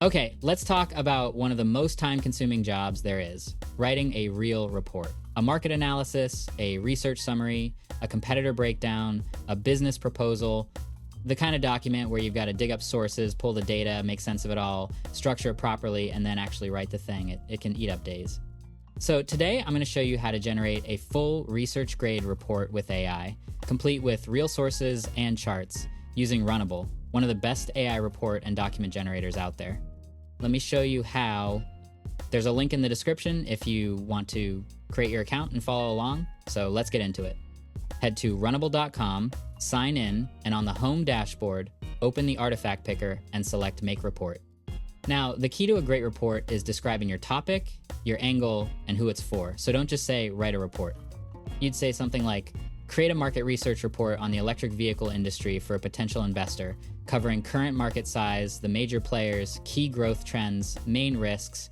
Okay, let's talk about one of the most time-consuming jobs there is, writing a real report. A market analysis, a research summary, a competitor breakdown, a business proposal, the kind of document where you've got to dig up sources, pull the data, make sense of it all, structure it properly, and then actually write the thing. It can eat up days. So today I'm going to show you how to generate a full research-grade report with AI, complete with real sources and charts, using Runable, one of the best AI report and document generators out there. Let me show you how. There's a link in the description if you want to create your account and follow along. So let's get into it. Head to runable.com, sign in, and on the home dashboard, open the artifact picker and select Make Report. Now, the key to a great report is describing your topic, your angle, and who it's for. So don't just say, write a report. You'd say something like, create a market research report on the electric vehicle industry for a potential investor, covering current market size, the major players, key growth trends, main risks,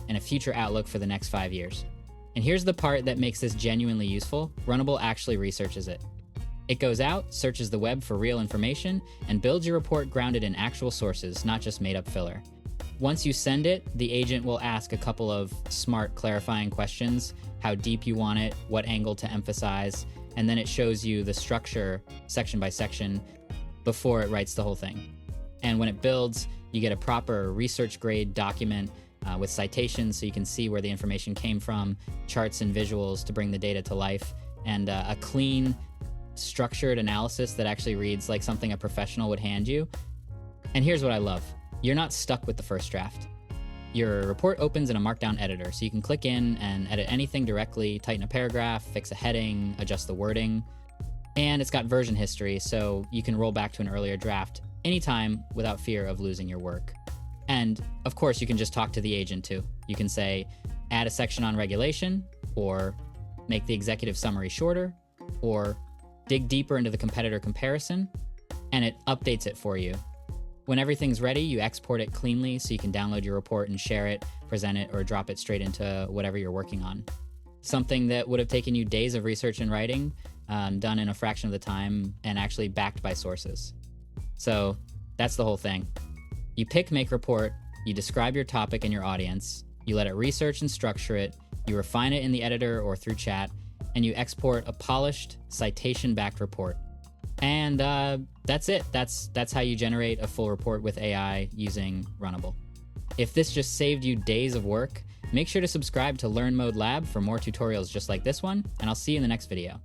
and a future outlook for the next 5 years. And here's the part that makes this genuinely useful. Runable actually researches it. It goes out, searches the web for real information, and builds your report grounded in actual sources, not just made-up filler. Once you send it, the agent will ask a couple of smart clarifying questions, how deep you want it, what angle to emphasize, and then it shows you the structure section by section before it writes the whole thing. And when it builds, you get a proper research-grade document with citations so you can see where the information came from, charts and visuals to bring the data to life, and a clean, structured analysis that actually reads like something a professional would hand you. And here's what I love. You're not stuck with the first draft. Your report opens in a markdown editor, so you can click in and edit anything directly, tighten a paragraph, fix a heading, adjust the wording. And it's got version history, so you can roll back to an earlier draft anytime without fear of losing your work. And of course, you can just talk to the agent too. You can say, add a section on regulation, or make the executive summary shorter, or dig deeper into the competitor comparison, and it updates it for you. When everything's ready, you export it cleanly so you can download your report and share it, present it, or drop it straight into whatever you're working on. Something that would have taken you days of research and writing, done in a fraction of the time, and actually backed by sources. So that's the whole thing. You pick Make Report, you describe your topic and your audience, you let it research and structure it, you refine it in the editor or through chat, and you export a polished, citation-backed report. And that's it. That's how you generate a full report with AI using Runable. If this just saved you days of work, make sure to subscribe to Learn Mode Lab for more tutorials just like this one, and I'll see you in the next video.